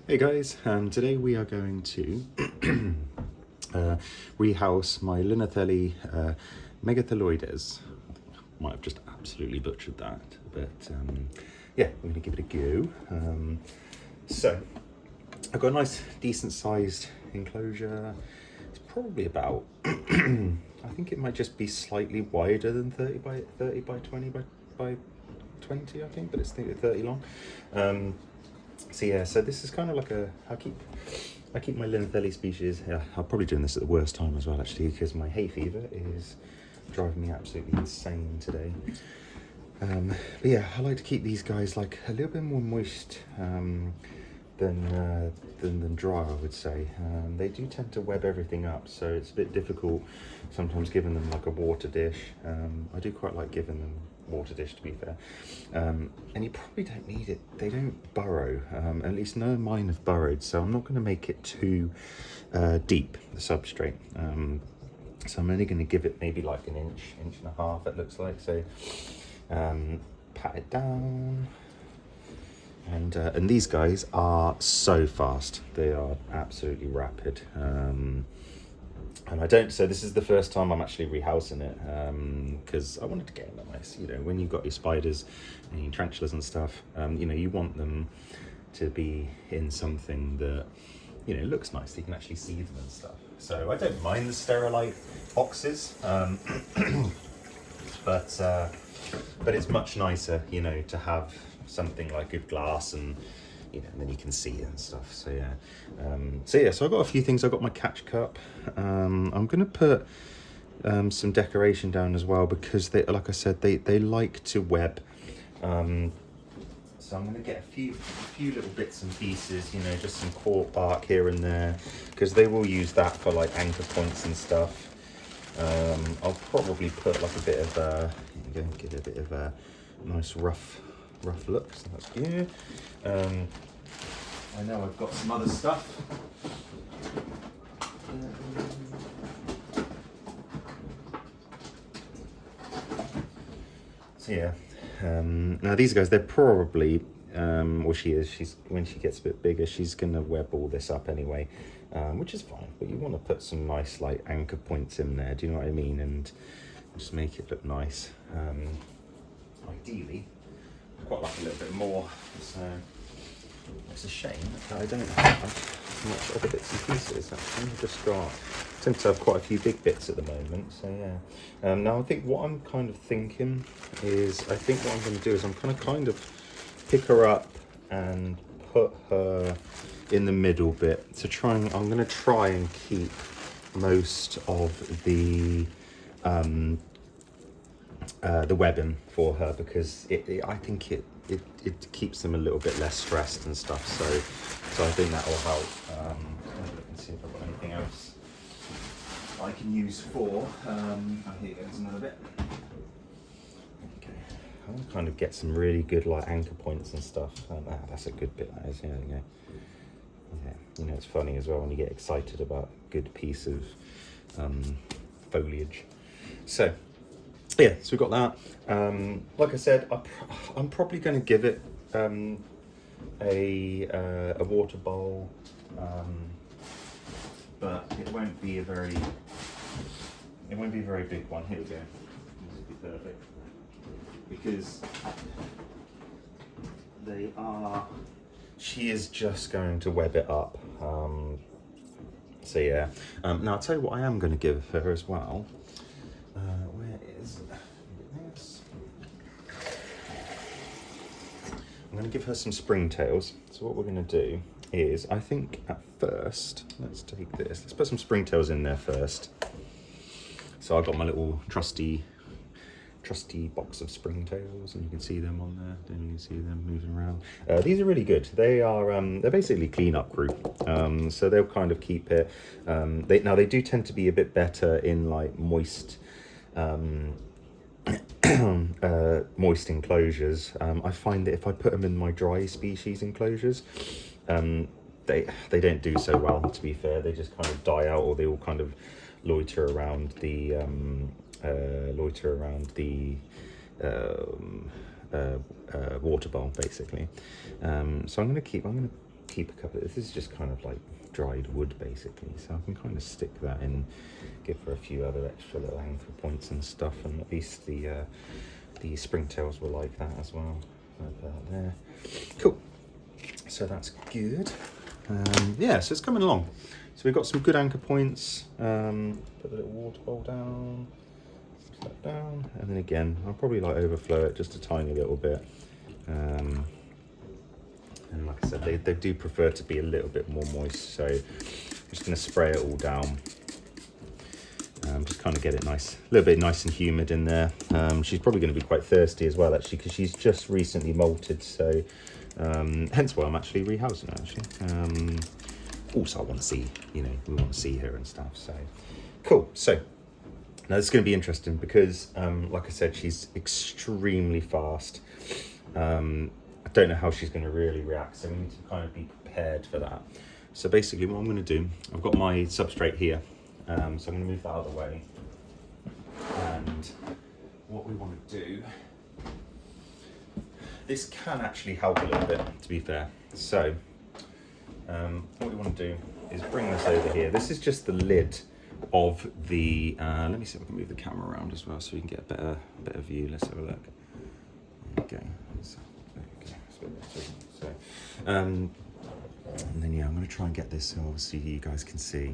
Hey guys, today we are going to rehouse my Linothele megatheloides. Might have just absolutely butchered that, but yeah, we're going to give it a go. So, I've got a nice, decent sized enclosure. It's probably about, I think it might just be slightly wider than 30 by 20 by 20, I think, but it's 30 long. So yeah, so this is kind of like I keep my Linothele species. Yeah, I'm probably doing this at the worst time as well, actually, because my hay fever is driving me absolutely insane today. But yeah, I like to keep these guys like a little bit more moist than dry, I would say. They do tend to web everything up, so it's a bit difficult sometimes giving them like a water dish. I do quite like giving them water dish, to be fair. And you probably don't need it. They don't burrow. At least none of mine have burrowed, so I'm not going to make it too deep, the substrate. So I'm only going to give it maybe like an inch and a half, it looks like. So pat it down. And these guys are so fast. They are absolutely rapid. And I don't, so this is the first time I'm actually rehousing it, because I wanted to get them nice. You know, when you've got your spiders and your tarantulas and stuff, you know, you want them to be in something that, you know, looks nice, so you can actually see them and stuff. So I don't mind the sterilite boxes, but it's much nicer, you know, to have something like good glass and, you know, and then you can see it and stuff. So yeah, so I've got a few things. I've got my catch cup. I'm gonna put some decoration down as well, because they, like I said, they like to web. So I'm gonna get a few little bits and pieces, you know, just some cork bark here and there, because they will use that for like anchor points and stuff. I'll probably put like a bit of get a bit of a nice rough look, so that's good. I know I've got some other stuff. So yeah, now these guys, they're probably, well, she's when she gets a bit bigger, she's gonna web all this up anyway, which is fine, but you want to put some nice like anchor points in there, do you know what I mean, and just make it look nice. Ideally I quite like a little bit more, so it's a shame that I don't have much other bits and pieces. Actually, I've just got, I tend to have quite a few big bits at the moment, so yeah. Now I think what I'm kind of thinking is, I think what I'm going to do is I'm going to kind of pick her up and put her in the middle bit to try and, I'm going to try and keep most of the webbing for her, because I think it keeps them a little bit less stressed and stuff, so I think that will help. Look and see if I've got anything else I can use for. Here goes another bit. Okay, I want to kind of get some really good like anchor points and stuff. That's a good bit, that is. Yeah, yeah. Yeah, you know, it's funny as well when you get excited about a good piece of foliage. So yeah, so we've got that. Like I said, I'm probably going to give it a water bowl, but it won't be a very big one. Here we go. This will be perfect, because she is just going to web it up. So yeah. Now I'll tell you what I am going to give her as well. Where is this? I'm going to give her some springtails. So what we're going to do is, I think at first, let's take this. Let's put some springtails in there first. So I've got my little trusty box of springtails, and you can see them on there. Then you can see them moving around. These are really good. They are they're basically clean-up group. So they'll kind of keep it. They do tend to be a bit better in like moist. Moist enclosures. I find that if I put them in my dry species enclosures, they don't do so well, to be fair. They just kind of die out, or they all kind of loiter around the water bowl, basically. So I'm going to keep a couple. This is just kind of like dried wood basically, so I can kind of stick that in, give her a few other extra little anchor points and stuff, and at least the springtails will like that as well. Like that there. Cool. So that's good. Yeah, so it's coming along. So we've got some good anchor points. Put the little water bowl down, push that down, and then again, I'll probably like overflow it just a tiny little bit. And like I said, they do prefer to be a little bit more moist, so I'm just going to spray it all down. Just kind of get it nice, a little bit nice and humid in there. She's probably going to be quite thirsty as well, actually, because she's just recently molted, so hence why I'm actually rehousing her, actually. Also, I want to see, you know, we want to see her and stuff, so cool. So now this is going to be interesting because, like I said, she's extremely fast. I don't know how she's going to really react, so we need to kind of be prepared for that. So basically what I'm going to do, I've got my substrate here, so I'm going to move that out of the way. And what we want to do, this can actually help a little bit, to be fair. So what we want to do is bring this over here. This is just the lid of the, let me see if I can move the camera around as well so we can get a better view. Let's have a look. There we go. So, there we go. It's a bit better. So, and then yeah, I'm going to try and get this so obviously you guys can see.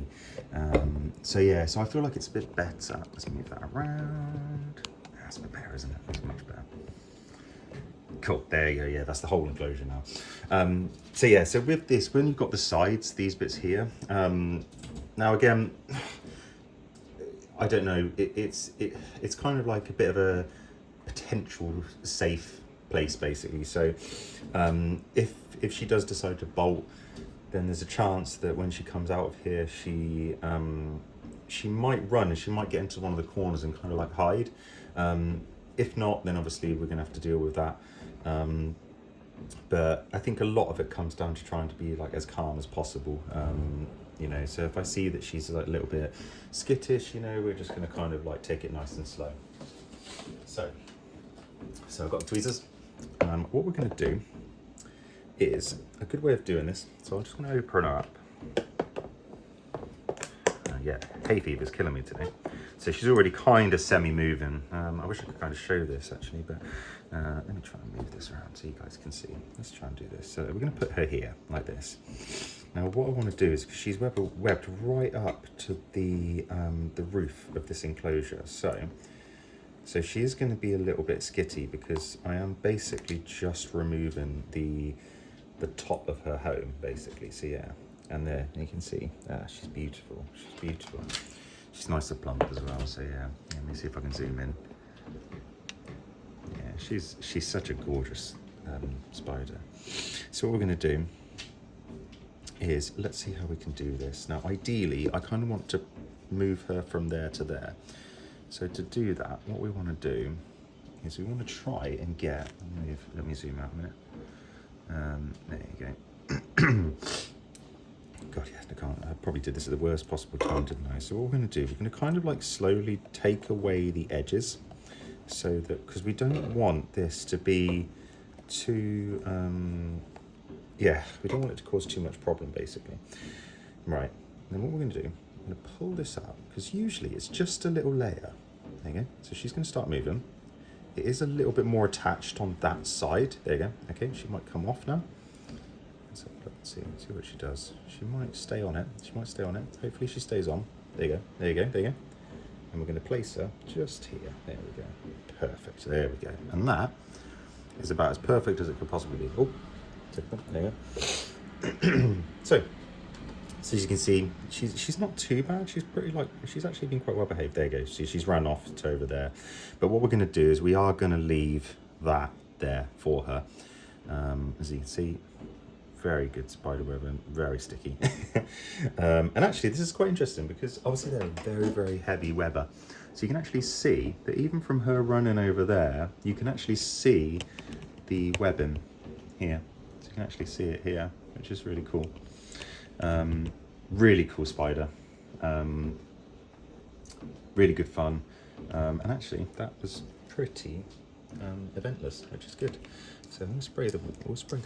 So yeah, so I feel like it's a bit better. Let's move that around. That's a bit better, isn't it? That's much better. Cool, there you go, yeah, that's the whole enclosure now. So yeah, so with this, when you've got the sides, these bits here, now again, I don't know, it's kind of like a bit of a potential safe place basically. So if she does decide to bolt, then there's a chance that when she comes out of here, she might run and she might get into one of the corners and kind of like hide. If not, then obviously we're gonna have to deal with that. But I think a lot of it comes down to trying to be like as calm as possible. You know, so if I see that she's like a little bit skittish, you know, we're just gonna kind of like take it nice and slow. So I've got the tweezers. What we're gonna do is a good way of doing this. So I'm just gonna open her up. Yeah, hay fever's killing me today. So she's already kind of semi-moving. I wish I could kind of show this actually, but let me try and move this around so you guys can see. Let's try and do this. So we're going to put her here like this. Now what I want to do is, because she's webbed right up to the roof of this enclosure. So she's going to be a little bit skitty because I am basically just removing the top of her home basically. So yeah, and there you can see, she's beautiful. She's beautiful. She's nice and plump as well, so yeah. Let me see if I can zoom in. Yeah, she's such a gorgeous spider. So what we're going to do is, let's see how we can do this. Now, ideally, I kind of want to move her from there to there. So to do that, what we want to do is we want to try and get, let me zoom out a minute. There you go. God, yes, I probably did this at the worst possible time, didn't I? So what we're going to do, we're going to kind of like slowly take away the edges, so that, because we don't want this to be too, yeah, we don't want it to cause too much problem, basically. Right, then what we're going to do, I'm going to pull this up, because usually it's just a little layer. There you go. So she's going to start moving. It is a little bit more attached on that side. There you go. Okay, she might come off now. Let's see what she does. She might stay on it. She might stay on it. Hopefully she stays on. There you go. There you go. There you go. And we're going to place her just here. There we go. Perfect. There we go. And that is about as perfect as it could possibly be. Oh, there you go. So as you can see, she's not too bad. She's pretty she's actually been quite well behaved. There you go. See, she's run off to over there. But what we're going to do is we are going to leave that there for her. As you can see, very good spider web and very sticky. And actually this is quite interesting because obviously they're a very, very heavy webber. So you can actually see that even from her running over there, you can actually see the webbing here. So you can actually see it here, which is really cool. Really cool spider. Really good fun. And actually that was pretty eventless, which is good. So we'll spray the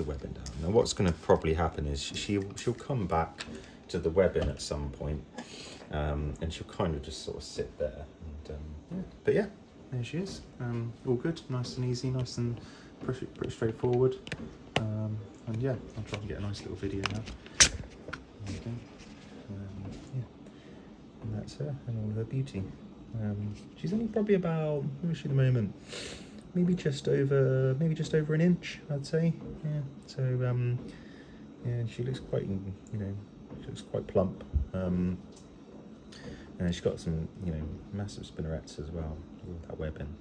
webbing down. Now what's going to probably happen is she'll come back to the webbing at some point, and she'll kind of just sort of sit there. And, yeah. But yeah, there she is. All good, nice and easy, nice and pretty straightforward. And yeah, I'll try and get a nice little video now. There you go. Yeah, and that's her and all of her beauty. She's only probably about, what is she at the moment? Maybe just over an inch, I'd say. Yeah. So yeah, she looks quite, she looks quite plump. And she's got some, massive spinnerets as well with that webbing.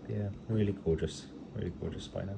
Yeah, really gorgeous spider.